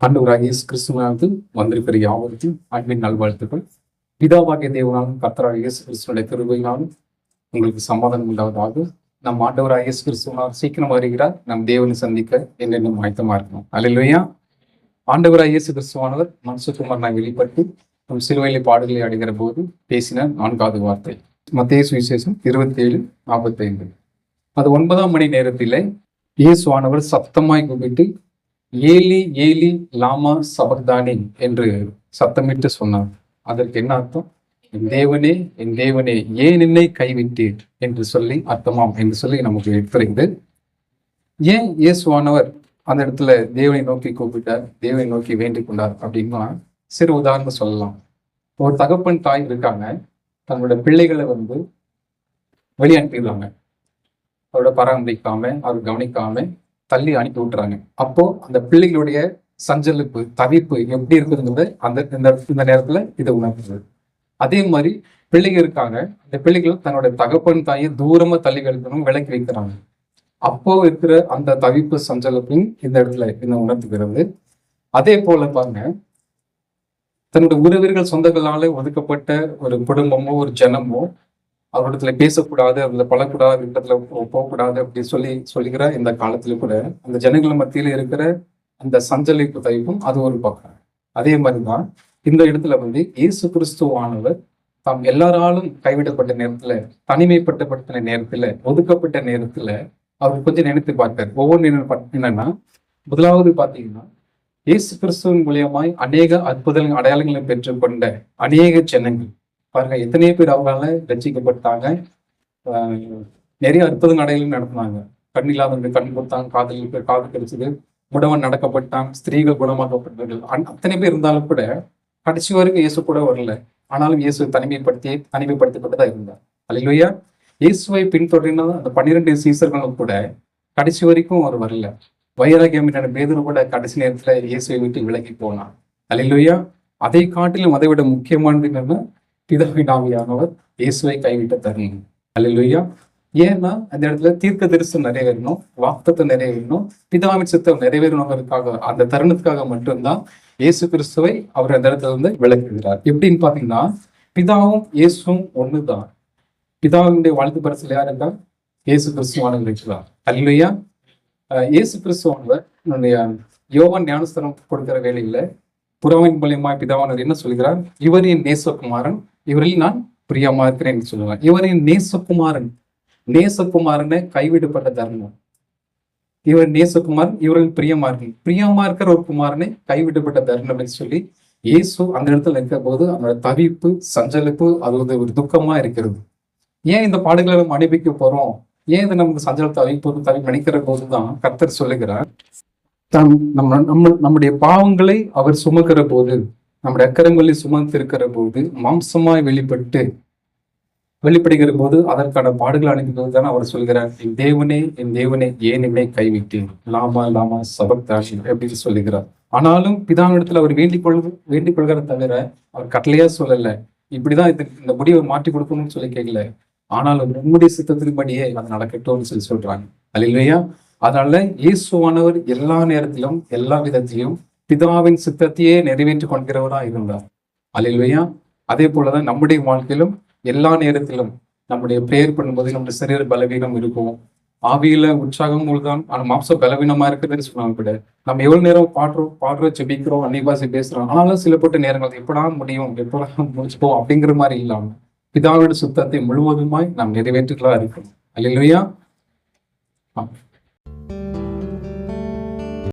ஆண்டவராகிய இயேசு கிறிஸ்துவினாவது வந்திருக்கிற யாவருக்கும் அன்பின் நல்வாழ்த்துக்கள். பிதாவாகிய தேவனாலும் கர்த்தராகிய இயேசு கிறிஸ்துவனுடைய கிருபையினாலும் உங்களுக்கு சமாதானம் உண்டாவதாக. நம் ஆண்டவராகிய இயேசு கிறிஸ்துவினால் சீக்கிரம் வருகிறார். நம் தேவனை சந்திக்க என்னென்னும் ஆயத்தமா இருக்கணும். அல்லேலூயா. ஆண்டவராகிய இயேசு கிறிஸ்துவானவர் மனுஷகுமாரனாய் வெளிப்பட்டு நம் சிலுவையிலே பாடுகளை அடைகிற போது பேசின 4வது வார்த்தை மத்தேயு சுவிசேஷம் 27:45. அது 9ஆம் மணி நேரத்திலே இயேசுவானவர் சத்தமாய் கூப்பிட்டு ஏலி ஏலி லாமா சபக்தானி என்று சத்தமிட்டு சொன்னார். அதற்கு என்ன அர்த்தம்? என் தேவனே ஏன் என்னை கைவிட்டீர் என்று சொல்லி அர்த்தமாம் என்று சொல்லி நமக்கு எடுத்துரைந்து, ஏன் இயேசுவானவர் அந்த இடத்துல தேவனை நோக்கி கூப்பிட்டார், தேவனை நோக்கி வேண்டிக் கொண்டார் அப்படின்னா சிறு உதாரணம் சொல்லலாம். ஒரு தகப்பன் தாய் இருக்காங்க, தன்னோட பிள்ளைகளை வெளியே அனுப்பிடுவாங்க. அவரோட பராமரிக்காம அவர் கவனிக்காம தள்ளி அனுப்பி விட்டுறாங்க. அப்போ அந்த பிள்ளைகளுடைய சஞ்சலிப்பு தவிப்பு எப்படி இருக்குதுங்கிறது இந்த நேரத்துல இதை உணர்த்துது. அதே மாதிரி பிள்ளைகள் இருக்காங்க, அந்த பிள்ளைகள் தன்னோட தகப்பன் தாயை தூரமா தள்ளி வைக்கணும், விலக்கி வைக்கிறாங்க. அப்போ இருக்கிற அந்த தவிப்பு சஞ்சலிப்பும் இந்த இடத்துல என்ன உணர்த்துகிறது. அதே போல பாருங்க, தன்னுடைய உறவினர்கள் சொந்தங்களால ஒதுக்கப்பட்ட ஒரு குடும்பமோ ஒரு ஜனமோ அவரிடத்துல பேசக்கூடாது, அதுல பழக்கூடாது, இடத்துல போகக்கூடாது அப்படின்னு சொல்லுகிற இந்த காலத்துல கூட அந்த ஜனங்கள் மத்தியில இருக்கிற அந்த சஞ்சலிப்பு தவிப்பும் அது ஒரு பக்கம். அதே மாதிரிதான் இந்த இடத்துல இயேசு கிறிஸ்துவானவர் தாம் எல்லாராலும் கைவிடப்பட்ட நேரத்துல, தனிமைப்பட்டப்பட்ட நேரத்துல, ஒதுக்கப்பட்ட நேரத்துல அவர் கொஞ்சம் நினைத்து பார்த்தார். ஒவ்வொன்று என்னன்னா, முதலாவது பாத்தீங்கன்னா இயேசு கிறிஸ்துவின் மூலியமாய் அநேக அற்புத அடையாளங்களை பெற்றுக்கொண்ட அநேக ஜனங்கள் பாருங்க, எத்தனையோ பேர் அவங்களால ரட்சிக்கப்பட்டாங்க. நிறைய அற்புத அடையாளம் நடத்தினாங்க. கண் இல்லாதவங்க கண் கொடுத்தாங்க, காது கிடைச்சது, முடவன் நடக்கப்பட்டாங்க, ஸ்திரீகள் குணமாக்கப்பட்டார்கள். அத்தனை பேர் இருந்தாலும் கூட கடைசி வரைக்கும் இயேசு கூட வரல. ஆனாலும் இயேசு தனிமைப்படுத்தப்பட்டுதான் இருந்தார். அல்லேலூயா. இயேசுவை பின்தொடர்ந்த அந்த 12 சீசர்களும் கூட கடைசி வரைக்கும் அவர் வரல. வைராகியமான பேதுரு கூட கடைசி நேரத்துல இயேசுவை விட்டு விலகி போனான். அல்லேலூயா. அதை காட்டிலும் அதை விட முக்கியமானது என்னன்னா, பிதாவின் ஆவியானவர் இயேசுவை கைவிட்ட தருணம். அல்லேலூயா. ஏன்னா அந்த இடத்துல தீர்க்க தரிசனம் நிறைவேறணும், வாக்குத்தத்தம் நிறைவேறணும், பிதாவின் சித்தம் நிறைவேறணுங்கிறதுக்காக, அந்த தருணத்துக்காக மட்டும்தான் இயேசு கிறிஸ்துவை அவர் அந்த இடத்துல விளக்குகிறார். எப்படின்னு பாத்தீங்கன்னா, பிதாவும் இயேசுவும் ஒண்ணுதான். பிதாவினுடைய வாழ்த்து பரிசில் யார் என்றால் இயேசு கிறிஸ்துவானவர் இருக்கிறார். அல்லேலூயா. இயேசு கிறிஸ்துவானவர் யோவான் ஞானஸ்தானம் கொடுக்கிற வேலையில புறவின் மூலியமா பிதாவானவர் என்ன சொல்கிறார்? இவர் என் நேசகுமாரன், இவரில் நான் பிரியமா இருக்கிறேன் என்று சொல்லுவார். இவர் என் நேசகுமாரனை கைவிடப்பட்ட தர்மம். இவர் நேசகுமாரன், இவரில் பிரியமா இருக்கிற ஒரு குமாரனை கைவிடப்பட்ட தர்மம் அப்படின்னு சொல்லி இயேசு அந்த இடத்துல இருக்கிற போது அவனோட தவிப்பு சஞ்சலிப்பு அது ஒரு துக்கமா இருக்கிறது. ஏன் இந்த பாடுகளை நம்ம அனுபவிக்க போறோம், ஏன் இதை நமக்கு சஞ்சலத்தை தவிப்பு நினைக்கிற போதுதான் கர்த்தர் சொல்லுகிறார், நம்முடைய பாவங்களை அவர் சுமக்கிற போது, நம்முடைய அக்கரங்களை சுமந்திருக்கிற போது, மாம்சமாய் வெளிப்படுகிற போது அதற்கான பாடுகள் அனுப்பிவது தானே அவர் சொல்கிறார், என் தேவனே ஏன் என்னை கைவிட்டு லாமா சபக்தானி அப்படின்னு சொல்லுகிறார். ஆனாலும் பிதாவிடத்துல அவர் வேண்டிக் கொள்கிற தவிர அவர் கட்டளையா சொல்லல, இப்படிதான் இந்த முடிவை மாற்றி கொடுக்கணும்னு சொல்லி கேட்கல. ஆனாலும் உம்முடைய சித்தத்தின்படியே அது நடக்கட்டும்னு சொல்லி சொல்றாங்க. அல்லேலூயா. அதனால இயேசுவானவர் எல்லா நேரத்திலும் எல்லா விதத்திலும் பிதாவின் சித்தத்தையே நிறைவேற்றி கொள்கிறவரா இருந்தார். அல்லேலூயா. அதே போலதான் நம்முடைய வாழ்க்கையிலும் எல்லா நேரத்திலும் நம்முடைய பிரேயர் பண்ணும்போது நம்முடைய சரீர பலவீனம் இருக்கும், ஆவியில உற்சாகம் தான், ஆனா மாம்சம் பலவீனமா இருக்குதுன்னு சொன்னாங்க கூட. நம்ம எவ்வளவு நேரம் பாடுறோம் செபிக்கிறோம், அன்னிபாசி பேசுறோம், ஆனாலும் சிலப்பட்ட நேரங்கள் எப்படா முடிச்சுப்போம் அப்படிங்கிற மாதிரி இல்லாம பிதாவோட சுத்தத்தை முழுவதுமாய் நாம் நிறைவேற்றுகளா இருக்கணும். அல்லேலூயா.